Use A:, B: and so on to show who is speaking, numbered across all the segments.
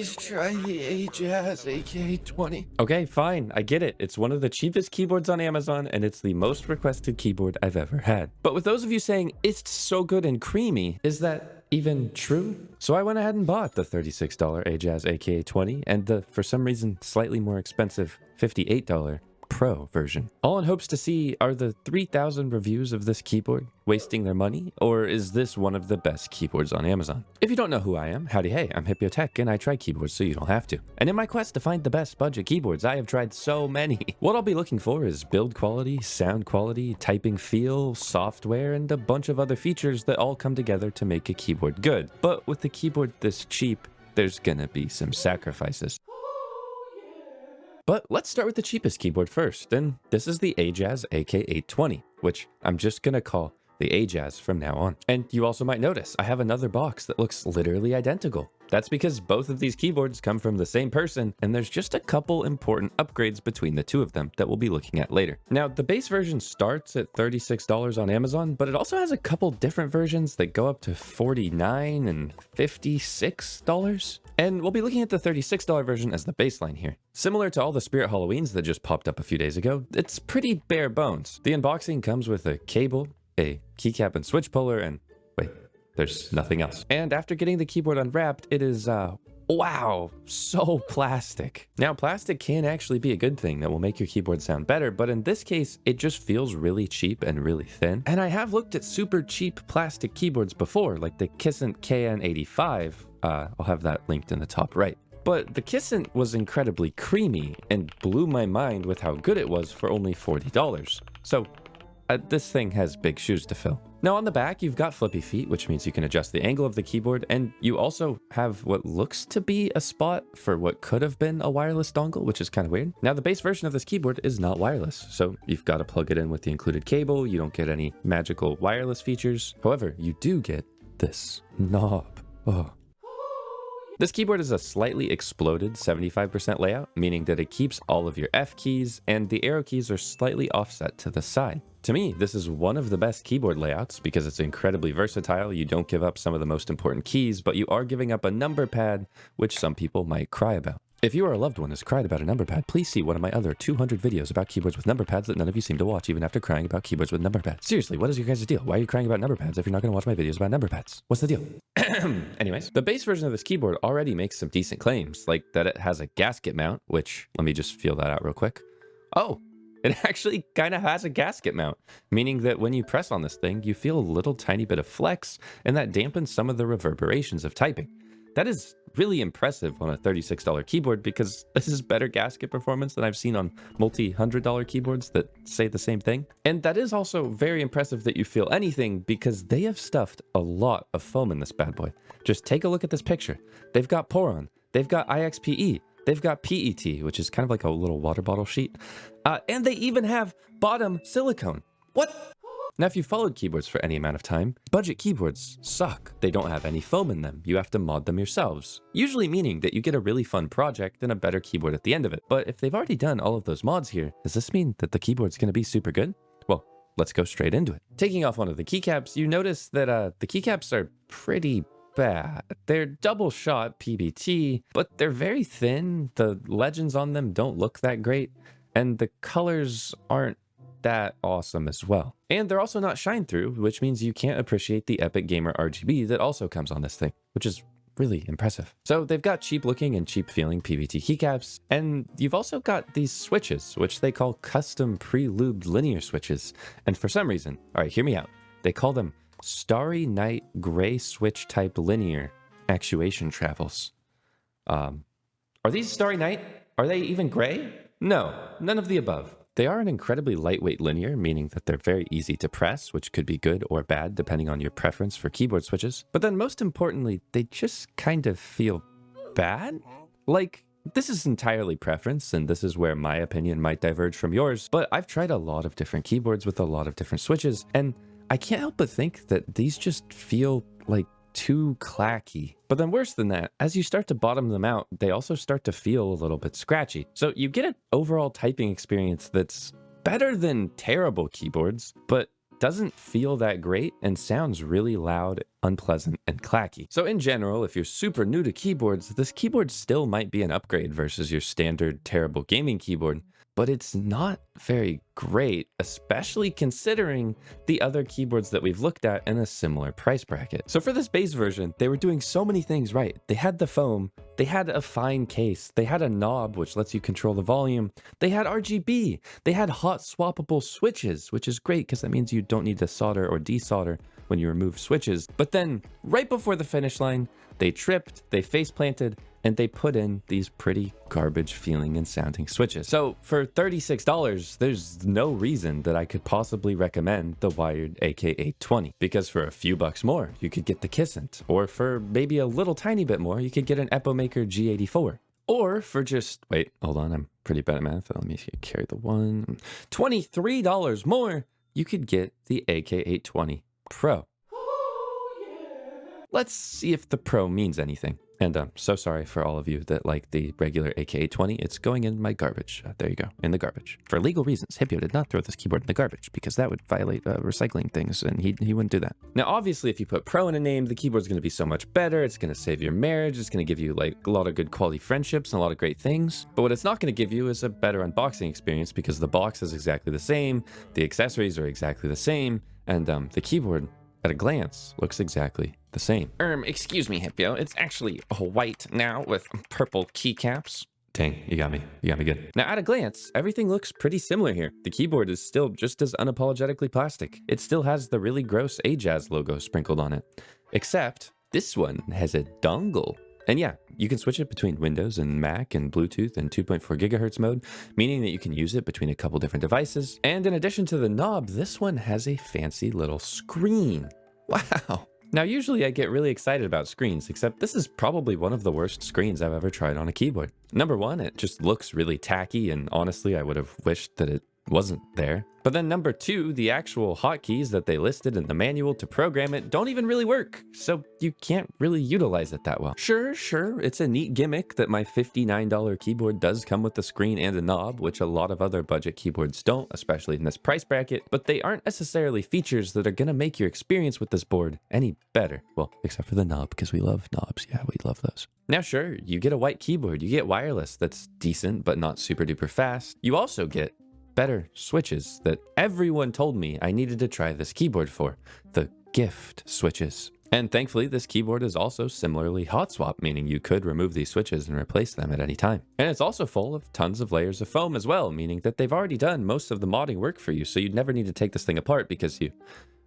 A: Please try the Ajazz AK20.
B: Okay, fine, I get it. It's one of the cheapest keyboards on Amazon, and it's the most requested keyboard I've ever had. But with those of you saying, it's so good and creamy, is that even true? So I went ahead and bought the $36 Ajazz AK20 and the, for some reason, slightly more expensive $58 Pro version. All in hopes to see, are the 3,000 reviews of this keyboard wasting their money, or is this one of the best keyboards on Amazon? If you don't know who I am, howdy hey, I'm Hipyo Tech and I try keyboards so you don't have to. And in my quest to find the best budget keyboards, I have tried so many. What I'll be looking for is build quality, sound quality, typing feel, software, and a bunch of other features that all come together to make a keyboard good. But with the keyboard this cheap, there's gonna be some sacrifices. But let's start with the cheapest keyboard first, and this is the Ajazz AK820, which I'm just gonna call the Ajazz from now on. And you also might notice I have another box that looks literally identical. That's because both of these keyboards come from the same person, and there's just a couple important upgrades between the two of them that we'll be looking at later. Now, the base version starts at $36 on Amazon, but it also has a couple different versions that go up to $49 and $56. And we'll be looking at the $36 version as the baseline here. Similar to all the Spirit Halloweens that just popped up a few days ago, it's pretty bare bones. The unboxing comes with a cable, a keycap and switch puller, and wait, there's nothing else. And after getting the keyboard unwrapped, it is, wow, so plastic. Now, plastic can actually be a good thing that will make your keyboard sound better, but in this case, it just feels really cheap and really thin. And I have looked at super cheap plastic keyboards before, like the Kissant KN85. I'll have that linked in the top right. But the Kissant was incredibly creamy and blew my mind with how good it was for only $40. So this thing has big shoes to fill. Now on the back, you've got flippy feet, which means you can adjust the angle of the keyboard, and you also have what looks to be a spot for what could have been a wireless dongle, which is kind of weird. Now the base version of this keyboard is not wireless, so you've got to plug it in with the included cable. You don't get any magical wireless features. However, you do get this knob. Oh. This keyboard is a slightly exploded 75% layout, meaning that it keeps all of your F keys, and the arrow keys are slightly offset to the side. To me, this is one of the best keyboard layouts because it's incredibly versatile. You don't give up some of the most important keys, but you are giving up a number pad, which some people might cry about. If you or a loved one has cried about a number pad, please see one of my other 200 videos about keyboards with number pads that none of you seem to watch even after crying about keyboards with number pads. Seriously, what is your guys' deal? Why are you crying about number pads if you're not going to watch my videos about number pads? What's the deal? Anyways, the base version of this keyboard already makes some decent claims, like that it has a gasket mount, which, let me just feel that out real quick. Oh, it actually kind of has a gasket mount, meaning that when you press on this thing, you feel a little tiny bit of flex, and that dampens some of the reverberations of typing. That is really impressive on a $36 keyboard because this is better gasket performance than I've seen on multi-$100 keyboards that say the same thing. And that is also very impressive that you feel anything because they have stuffed a lot of foam in this bad boy. Just take a look at this picture. They've got Poron, they've got IXPE, they've got PET, which is kind of like a little water bottle sheet, and they even have bottom silicone. What? Now, if you've followed keyboards for any amount of time, budget keyboards suck. They don't have any foam in them. You have to mod them yourselves, usually meaning that you get a really fun project and a better keyboard at the end of it. But if they've already done all of those mods here, does this mean that the keyboard's going to be super good? Well, let's go straight into it. Taking off one of the keycaps, you notice that the keycaps are pretty bad. They're double shot PBT, but they're very thin. The legends on them don't look that great, and the colors aren't that awesome as well. And they're also not shine through, which means you can't appreciate the Epic Gamer RGB that also comes on this thing, which is really impressive. So they've got cheap looking and cheap feeling PVT keycaps, and you've also got these switches, which they call custom pre-lubed linear switches. And for some reason, all right, hear me out, they call them Starry Night Gray Switch Type Linear Actuation Travels. Are these Starry Night? Are they even gray? No, none of the above. They are an incredibly lightweight linear, meaning that they're very easy to press, which could be good or bad depending on your preference for keyboard switches. But then most importantly, they just kind of feel bad. Like, this is entirely preference, and this is where my opinion might diverge from yours, but I've tried a lot of different keyboards with a lot of different switches, and I can't help but think that these just feel like too clacky. But then worse than that, as you start to bottom them out, they also start to feel a little bit scratchy. So you get an overall typing experience that's better than terrible keyboards, but doesn't feel that great and sounds really loud, unpleasant, and clacky. So in general, if you're super new to keyboards, this keyboard still might be an upgrade versus your standard terrible gaming keyboard, but it's not very great, especially considering the other keyboards that we've looked at in a similar price bracket. So for this base version, they were doing so many things right. They had the foam, they had a fine case, they had a knob which lets you control the volume, they had RGB, they had hot swappable switches, which is great because that means you don't need to solder or desolder when you remove switches. But then right before the finish line, they tripped, they face planted, and they put in these pretty garbage feeling and sounding switches. So for $36, there's no reason that I could possibly recommend the wired AK820, because for a few bucks more, you could get the Kissant, or for maybe a little tiny bit more, you could get an Epomaker G84. Or for just, wait, hold on, I'm pretty bad at math. Let me carry the one. $23 more, you could get the AK820 Pro. Let's see if the Pro means anything. And I'm so sorry for all of you that like the regular AK820. It's going in my garbage. There you go, in the garbage. For legal reasons, Hipyo did not throw this keyboard in the garbage because that would violate recycling things, and he wouldn't do that. Now, obviously, if you put Pro in a name, the keyboard's going to be so much better. It's going to save your marriage. It's going to give you like a lot of good quality friendships and a lot of great things. But what it's not going to give you is a better unboxing experience, because the box is exactly the same, the accessories are exactly the same, and the keyboard at a glance looks exactly the same. Excuse me, Hipyo. It's actually white now with purple keycaps. Dang, you got me. You got me good. Now, at a glance, everything looks pretty similar here. The keyboard is still just as unapologetically plastic. It still has the really gross Ajazz logo sprinkled on it. Except, this one has a dongle. And yeah, you can switch it between Windows and Mac and Bluetooth and 2.4 gigahertz mode, meaning that you can use it between a couple different devices. And in addition to the knob, this one has a fancy little screen. Wow. Now, usually I get really excited about screens, except this is probably one of the worst screens I've ever tried on a keyboard. Number one, it just looks really tacky, and honestly, I would have wished that it wasn't there. But then number two, the actual hotkeys that they listed in the manual to program it don't even really work, so you can't really utilize it that well. Sure, it's a neat gimmick that my $59 keyboard does come with a screen and a knob, which a lot of other budget keyboards don't, especially in this price bracket, but they aren't necessarily features that are gonna make your experience with this board any better. Well, except for the knob, because we love knobs. Yeah, we love those. Now, sure, you get a white keyboard, you get wireless that's decent, but not super duper fast. You also get better switches that everyone told me I needed to try this keyboard for, the gift switches. And thankfully, this keyboard is also similarly hot swap, meaning you could remove these switches and replace them at any time. And it's also full of tons of layers of foam as well, meaning that they've already done most of the modding work for you, so you'd never need to take this thing apart, because you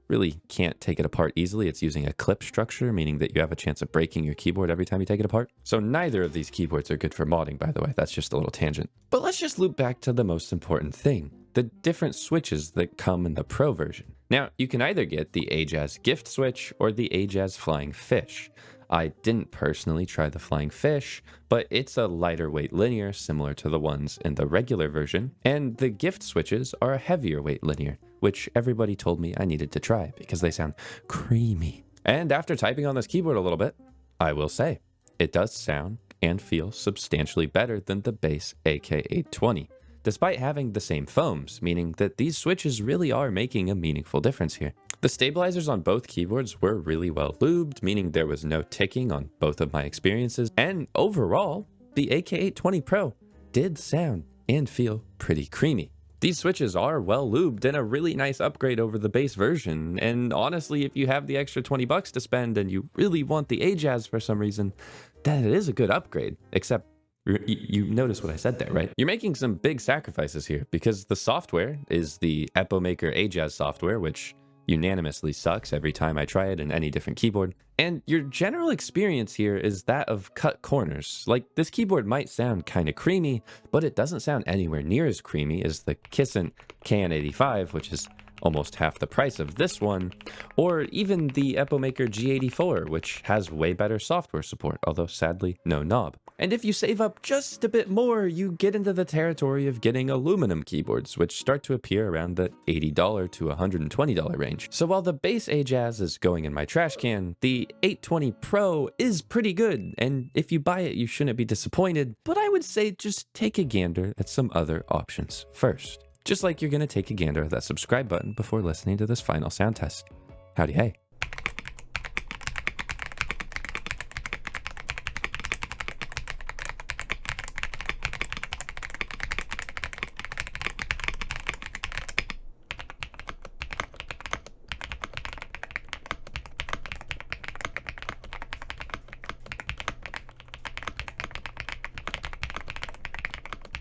B: really can't take it apart easily. It's using a clip structure, meaning that you have a chance of breaking your keyboard every time you take it apart. So neither of these keyboards are good for modding, by the way. That's just a little tangent. But let's just loop back to the most important thing, the different switches that come in the Pro version. Now, you can either get the Ajazz Gift Switch or the Ajazz Flying Fish. I didn't personally try the Flying Fish, but it's a lighter weight linear similar to the ones in the regular version, and the gift switches are a heavier weight linear, which everybody told me I needed to try because they sound creamy. And after typing on this keyboard a little bit, I will say, it does sound and feel substantially better than the base AK820, despite having the same foams, meaning that these switches really are making a meaningful difference here. The stabilizers on both keyboards were really well lubed, meaning there was no ticking on both of my experiences, and overall, the AK820 Pro did sound and feel pretty creamy. These switches are well lubed and a really nice upgrade over the base version, and honestly, if you have the extra 20 bucks to spend and you really want the Ajazz for some reason, then it is a good upgrade, except you notice what I said there, right? You're making some big sacrifices here, because the software is the Epomaker Ajazz software, which unanimously sucks every time I try it in any different keyboard. And your general experience here is that of cut corners. Like, this keyboard might sound kind of creamy, but it doesn't sound anywhere near as creamy as the Kissant KN85, which is almost half the price of this one, or even the Epomaker G84, which has way better software support, although sadly no knob. And if you save up just a bit more, you get into the territory of getting aluminum keyboards, which start to appear around the $80 to $120 range. So while the base Ajazz is going in my trash can, the 820 Pro is pretty good, and if you buy it, you shouldn't be disappointed, but I would say just take a gander at some other options first. Just like you're going to take a gander at that subscribe button before listening to this final sound test. Howdy hey.